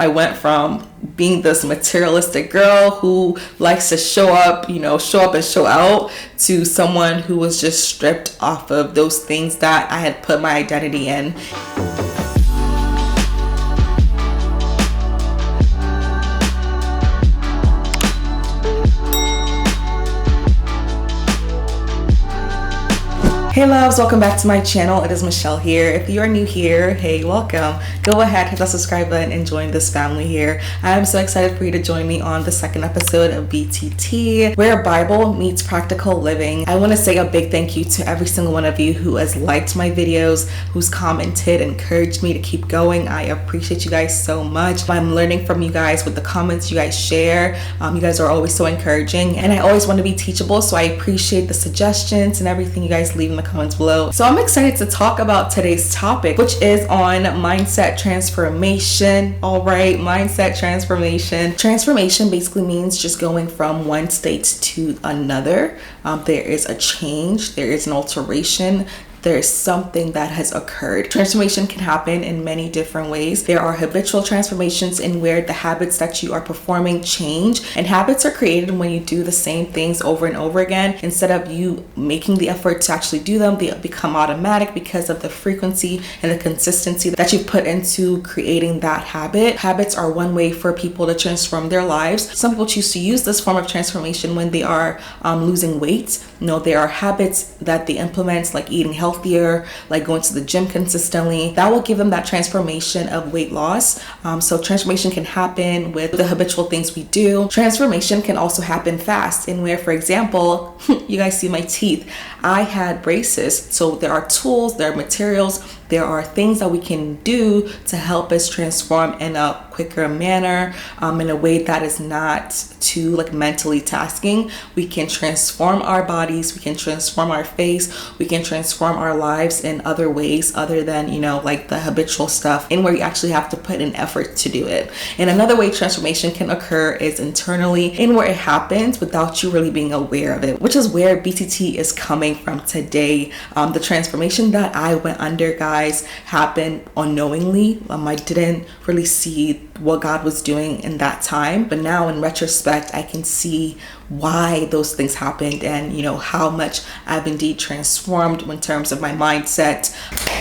I went from being this materialistic girl who likes to show up and show out, to someone who was just stripped off of those things that I had put my identity in. Hey loves, welcome back to my channel. It is Michelle here. If you are new here, hey, welcome. Go ahead, hit that subscribe button and join this family here. I am so excited for you to join me on the second episode of BTT, where Bible meets practical living. I want to say a big thank you to every single one of you who has liked my videos, who's commented, encouraged me to keep going. I appreciate you guys so much. I'm learning from you guys with the comments you guys share. You guys are always so encouraging, and I always want to be teachable, so I appreciate the suggestions and everything you guys leave in the comments below. So I'm excited to talk about today's topic, which is on mindset transformation. All right, mindset transformation. Transformation basically means just going from one state to another. There is a change, there is an alteration. There is something that has occurred. Transformation can happen in many different ways. There are habitual transformations in where the habits that you are performing change, and habits are created when you do the same things over and over again. Instead of you making the effort to actually do them, they become automatic because of the frequency and the consistency that you put into creating that habit. Habits are one way for people to transform their lives. Some people choose to use this form of transformation when they are losing weight. There are habits that they implement, like eating healthier, like going to the gym consistently. That will give them that transformation of weight loss. So transformation can happen with the habitual things we do. Transformation can also happen fast, in where, for example, you guys see my teeth. I had braces. So there are tools, there are materials, there are things that we can do to help us transform in a quicker manner, in a way that is not too mentally tasking. We can transform our bodies, we can transform our face, we can transform our lives in other ways other than, the habitual stuff, in where you actually have to put an effort to do it. And another way transformation can occur is internally, in where it happens without you really being aware of it, which is where BTT is coming from today. The transformation that I went under, guys, happened unknowingly. I didn't really see what God was doing in that time, but now in retrospect I can see why those things happened, and how much I've indeed transformed in terms of my mindset.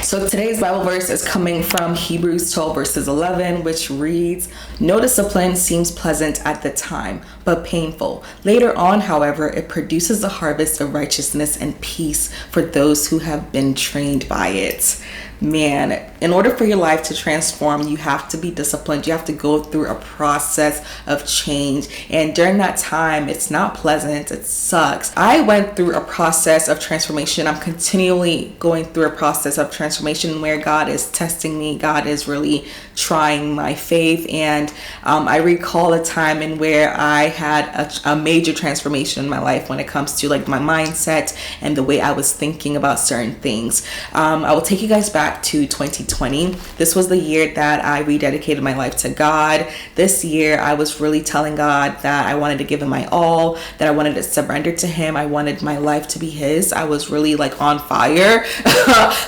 So today's Bible verse is coming from Hebrews 12 verses 11, which reads, "No discipline seems pleasant at the time, but painful. Later on, however, it produces a harvest of righteousness and peace for those who have been trained by it." Man, in order for your life to transform, you have to be disciplined. You have to go through a process of change. And during that time, it's not pleasant. It sucks. I went through a process of transformation. I'm continually going through a process of transformation where God is testing me. God is really trying my faith. And I recall a time in where I had a major transformation in my life when it comes to my mindset and the way I was thinking about certain things. I will take you guys back to 2020. This was the year that I rededicated my life to God. This year I was really telling God that I wanted to give him my all, that I wanted to surrender to him. I wanted my life to be his. I was really on fire.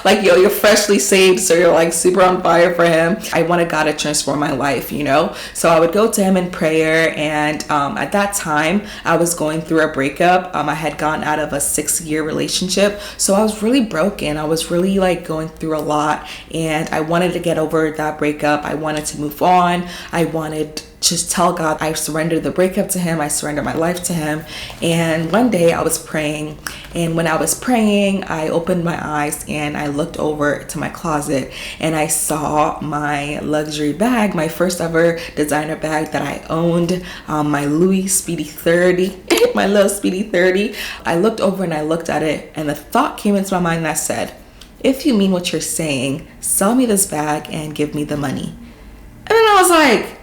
You're freshly saved, so you're super on fire for him. I wanted God to transform my life, So I would go to him in prayer, and at that time I was going through a breakup. I had gone out of a 6-year relationship, so I was really broken. I was really going through a lot, and I wanted to get over that breakup. I wanted to move on. I wanted just tell God I surrendered the breakup to him. I surrendered my life to him. And one day I was praying, and when I was praying, I opened my eyes and I looked over to my closet, and I saw my luxury bag, my first ever designer bag that I owned, my Louis Speedy 30, my little Speedy 30. I looked over and I looked at it, and the thought came into my mind that said, "If you mean what you're saying, sell me this bag and give me the money." And then I was like,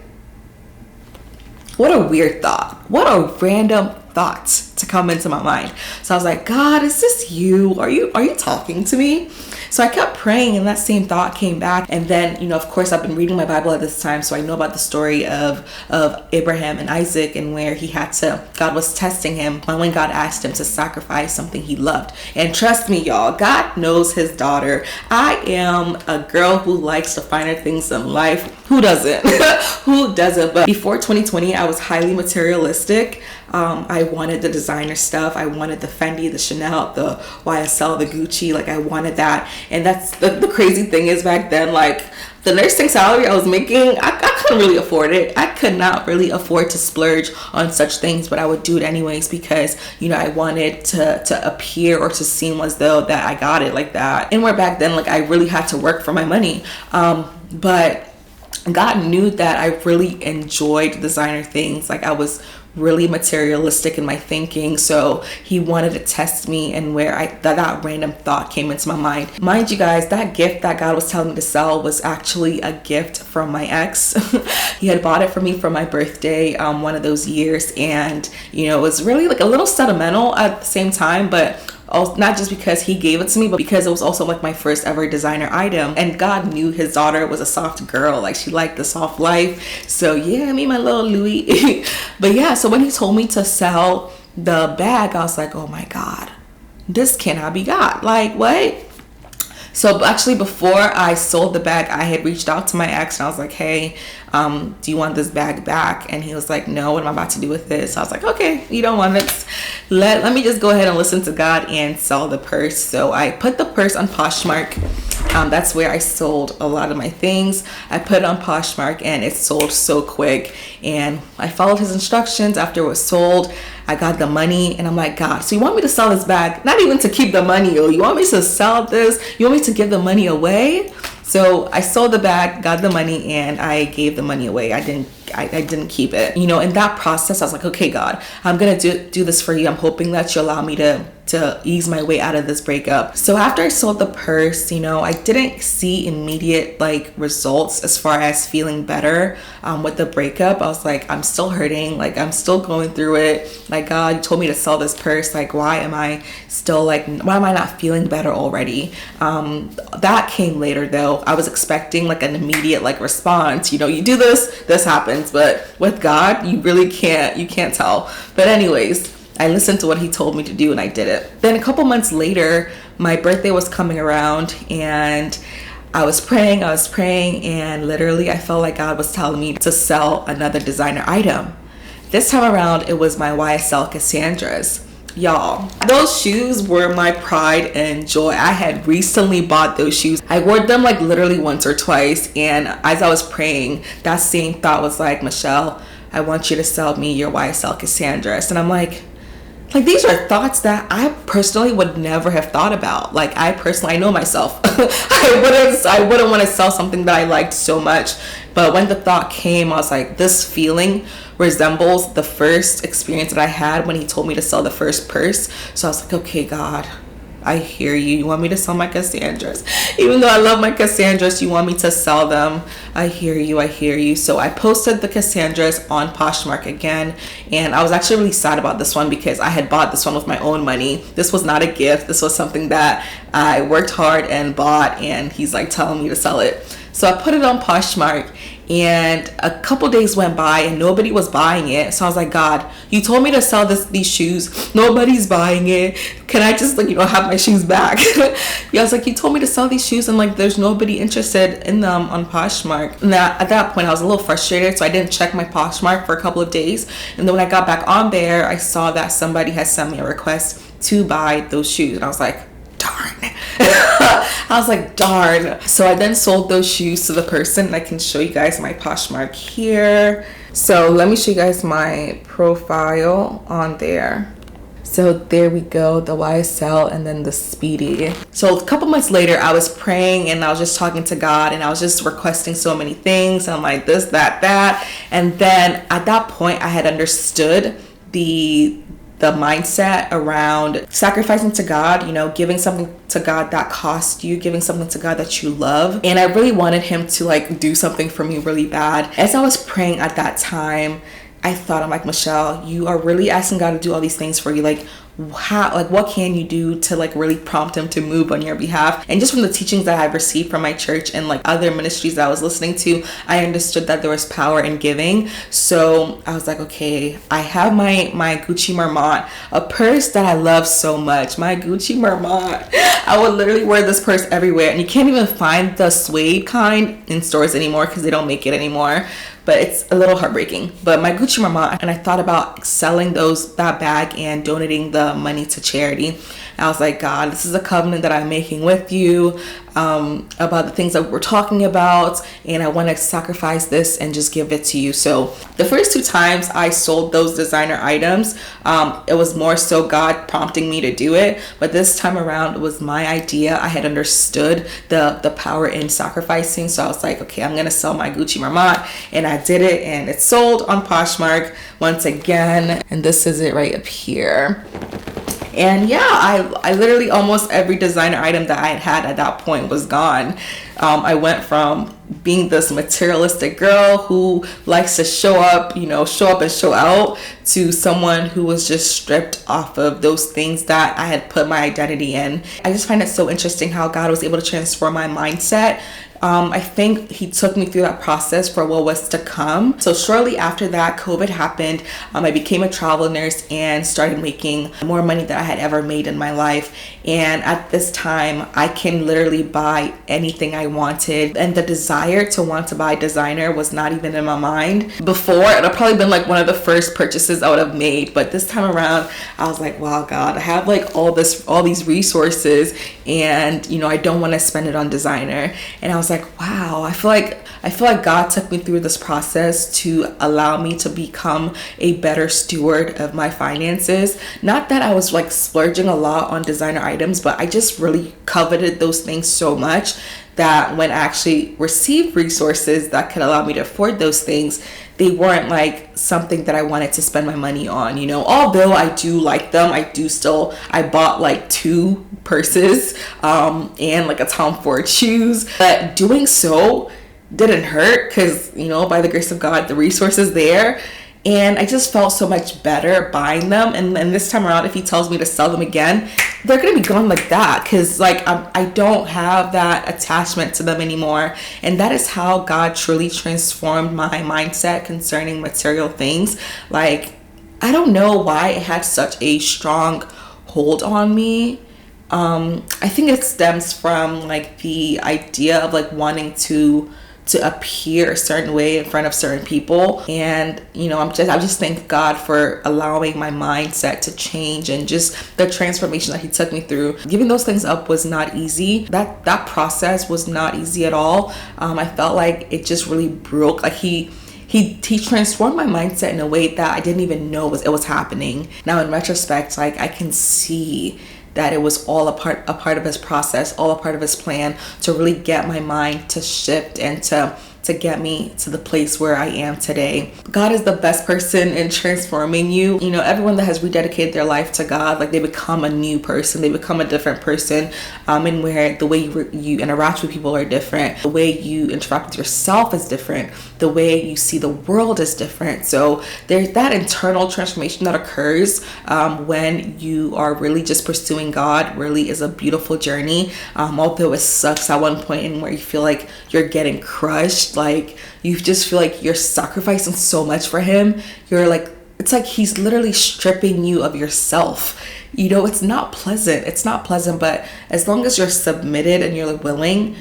what a weird thought. What a random thought. to come into my mind. So I was like, God, is this you? Are you talking to me? So I kept praying, and that same thought came back. And then, you know, of course, I've been reading my Bible at this time, so I know about the story of Abraham and Isaac, and where God was testing him when God asked him to sacrifice something he loved. And trust me, y'all, God knows his daughter. I am a girl who likes the finer things in life. Who doesn't? Who doesn't? But before 2020, I was highly materialistic. I wanted the designer stuff. I wanted the Fendi, the Chanel, the YSL, the Gucci. Like, I wanted that. And that's the crazy thing is, back then, like, the nursing salary I was making, I couldn't really afford it. I could not really afford to splurge on such things, but I would do it anyways because, you know, I wanted to appear or to seem as though that I got it like that. And where back then, like, I really had to work for my money. But God knew that I really enjoyed designer things. Like, I was really materialistic in my thinking, so he wanted to test me, and where that random thought came into my mind. Mind you guys, that gift that God was telling me to sell was actually a gift from my ex. He had bought it for me for my birthday one of those years, and you know, it was really like a little sentimental at the same time, but also, not just because he gave it to me, but because it was also like my first ever designer item. And God knew his daughter was a soft girl, like she liked the soft life. So yeah, me, my little Louis. But yeah, so when he told me to sell the bag, I was like, oh my God, this cannot be God. Like, what? So actually, before I sold the bag, I had reached out to my ex and I was like, hey, do you want this bag back? And he was like, no, what am I about to do with this? So I was like, okay, you don't want it. Let me just go ahead and listen to God and sell the purse. So I put the purse on Poshmark. That's where I sold a lot of my things. I put it on Poshmark and it sold so quick. And I followed his instructions. After it was sold, I got the money, and I'm like, God, so you want me to sell this bag? Not even to keep the money, or you want me to sell this? You want me to give the money away? So I sold the bag, got the money, and I gave the money away. I didn't keep it. You know, in that process, I was like, okay, God, I'm gonna do this for you. I'm hoping that you allow me to ease my way out of this breakup. So after I sold the purse, you know, I didn't see immediate like results as far as feeling better with the breakup. I was like, I'm still hurting, like I'm still going through it. Like, God, you told me to sell this purse. Like, why am I not feeling better already? That came later though. I was expecting like an immediate like response. You know, you do this happens, but with God, you can't tell. But anyways, I listened to what he told me to do and I did it. Then a couple months later, my birthday was coming around and I was praying, and literally I felt like God was telling me to sell another designer item. This time around, it was my YSL Cassandras. Y'all, those shoes were my pride and joy. I had recently bought those shoes. I wore them like literally once or twice, and as I was praying, that same thought was like, Michelle, I want you to sell me your YSL Cassandras. And I'm like these are thoughts that I personally would never have thought about. Like, I know myself. I wouldn't want to sell something that I liked so much. But when the thought came, I was like, this feeling resembles the first experience that I had when he told me to sell the first purse. So I was like, okay, God, I hear you. You want me to sell my Cassandras? Even though I love my Cassandras, you want me to sell them. I hear you. So I posted the Cassandras on Poshmark again. And I was actually really sad about this one because I had bought this one with my own money. This was not a gift. This was something that I worked hard and bought. And he's like telling me to sell it. So I put it on Poshmark. And a couple days went by and nobody was buying it. So I was like, God, you told me to sell these shoes. Nobody's buying it. Can I just have my shoes back? Yeah, I was like, you told me to sell these shoes and like there's nobody interested in them on Poshmark. And at that point I was a little frustrated, so I didn't check my Poshmark for a couple of days. And then when I got back on there, I saw that somebody had sent me a request to buy those shoes. And I was like, darn. Darn. So I then sold those shoes to the person. I can show you guys my Poshmark here. So let me show you guys my profile on there. So there we go, the YSL and then the Speedy. So a couple months later, I was praying and I was just talking to God and I was just requesting so many things. I'm like this, that. And then at that point, I had understood the mindset around sacrificing to God, giving something to God that cost you, giving something to God that you love. And I really wanted him to do something for me really bad. As I was praying at that time, I thought, I'm like, Michelle, you are really asking God to do all these things for you. Like, how, like, what can you do to like really prompt him to move on your behalf? And just from the teachings that I've received from my church and like other ministries that I was listening to, I understood that there was power in giving. So I was like, okay, I have my Gucci Marmont, a purse that I love so much. My Gucci Marmont, I would literally wear this purse everywhere, and you can't even find the suede kind in stores anymore because they don't make it anymore. But it's a little heartbreaking. But my Gucci Marmont, and I thought about selling that bag and donating the money to charity. I was like, God, this is a covenant that I'm making with you about the things that we're talking about, and I want to sacrifice this and just give it to you. So the first 2 times I sold those designer items, it was more so God prompting me to do it. But this time around, it was my idea. I had understood the power in sacrificing. So I was like, okay, I'm going to sell my Gucci Marmont, and I did it, and it sold on Poshmark once again. And this is it right up here. And yeah, I literally almost every designer item that I had at that point was gone. I went from being this materialistic girl who likes to show up and show out, to someone who was just stripped off of those things that I had put my identity in. I just find it so interesting how God was able to transform my mindset. I think he took me through that process for what was to come. So shortly after that, COVID happened. I became a travel nurse and started making more money than I had ever made in my life. And at this time, I can literally buy anything I wanted. And the desire to want to buy designer was not even in my mind. Before, it would probably been like one of the first purchases I would have made. But this time around, I was like, wow, God, I have like all these resources, and I don't want to spend it on designer. And I was like, wow, I feel like God took me through this process to allow me to become a better steward of my finances. Not that I was like splurging a lot on designer items, but I just really coveted those things so much that when I actually received resources that could allow me to afford those things, they weren't like something that I wanted to spend my money on, although I do like them. I bought like 2 purses and like a Tom Ford shoes, but doing so didn't hurt because, by the grace of God, the resources there. And I just felt so much better buying them. And then this time around, if he tells me to sell them again, they're going to be gone like that. Because I don't have that attachment to them anymore. And that is how God truly transformed my mindset concerning material things. Like, I don't know why it had such a strong hold on me. I think it stems from like the idea of like wanting to appear a certain way in front of certain people. And I just thank God for allowing my mindset to change, and just the transformation that he took me through. Giving those things up was not easy. That process was not easy at all. I felt like it just really broke. Like he transformed my mindset in a way that I didn't even know it was happening. Now in retrospect, like I can see that it was all a part of his process, all a part of his plan to really get my mind to shift and to get me to the place where I am today. God is the best person in transforming you. Everyone that has rededicated their life to God, like they become a new person, they become a different person, and where the way you interact with people are different, the way you interact with yourself is different, the way you see the world is different. So there's that internal transformation that occurs when you are really just pursuing God. Really is a beautiful journey, although it sucks at one point in where you feel like you're getting crushed. Like you just feel like you're sacrificing so much for him. You're like, it's like he's literally stripping you of yourself. It's not pleasant, but as long as you're submitted and you're willing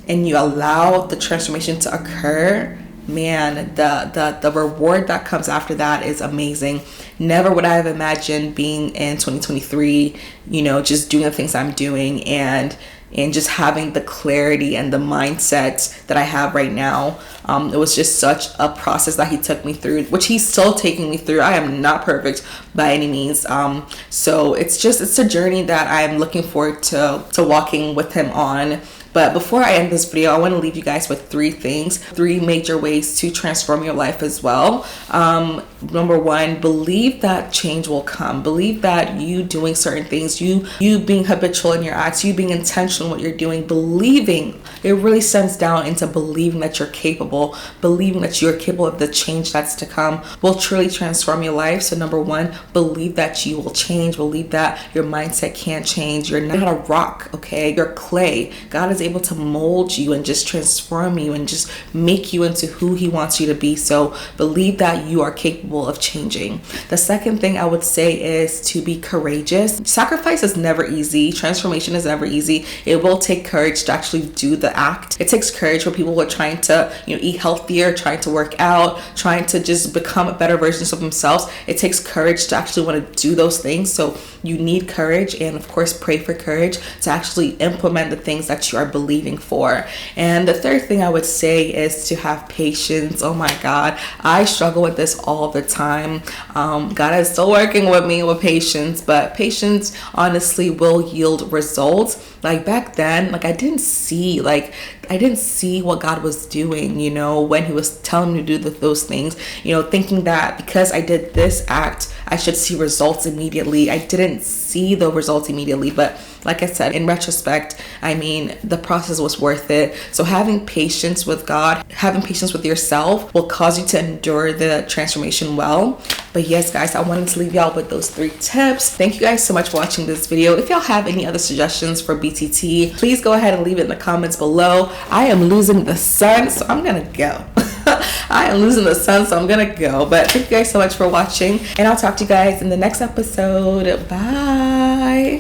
and you allow the transformation to occur, man, the reward that comes after that is amazing. Never would I have imagined being in 2023, just doing the things I'm doing and just having the clarity and the mindset that I have right now. It was just such a process that he took me through, which he's still taking me through. I am not perfect by any means. So it's a journey that I'm looking forward to walking with him on. But before I end this video, I want to leave you guys with 3 major ways to transform your life as well. Number 1, believe that change will come. Believe that you doing certain things, you being habitual in your acts, you being intentional in what you're doing, believing, it really stems down into believing that you're capable, believing that you're capable of the change that's to come will truly transform your life. So number 1, believe that you will change. Believe that your mindset can change. You're not a rock, okay? You're clay. God is able to mold you and just transform you and just make you into who he wants you to be. So believe that you are capable of changing. The second thing I would say is to be courageous. Sacrifice is never easy. Transformation is never easy. It will take courage to actually do the act. It takes courage for people who are trying to, eat healthier, trying to work out, trying to just become better versions of themselves. It takes courage to actually want to do those things. So you need courage, and of course pray for courage to actually implement the things that you are believing for. And the third thing I would say is to have patience. Oh my God, I struggle with this all the time. God is still working with me with patience, but patience honestly will yield results. Like back then, I didn't see what God was doing, when he was telling me to do those things, thinking that because I did this act, I should see results immediately. I didn't see the results immediately, but like I said, in retrospect, the process was worth it. So having patience with God, having patience with yourself will cause you to endure the transformation well. But yes, guys, I wanted to leave y'all with those 3 tips. Thank you guys so much for watching this video. If y'all have any other suggestions for BTT, please go ahead and leave it in the comments below. I am losing the sun, so I'm gonna go. I am losing the sun, so I'm gonna go. But thank you guys so much for watching, and I'll talk to you guys in the next episode. Bye.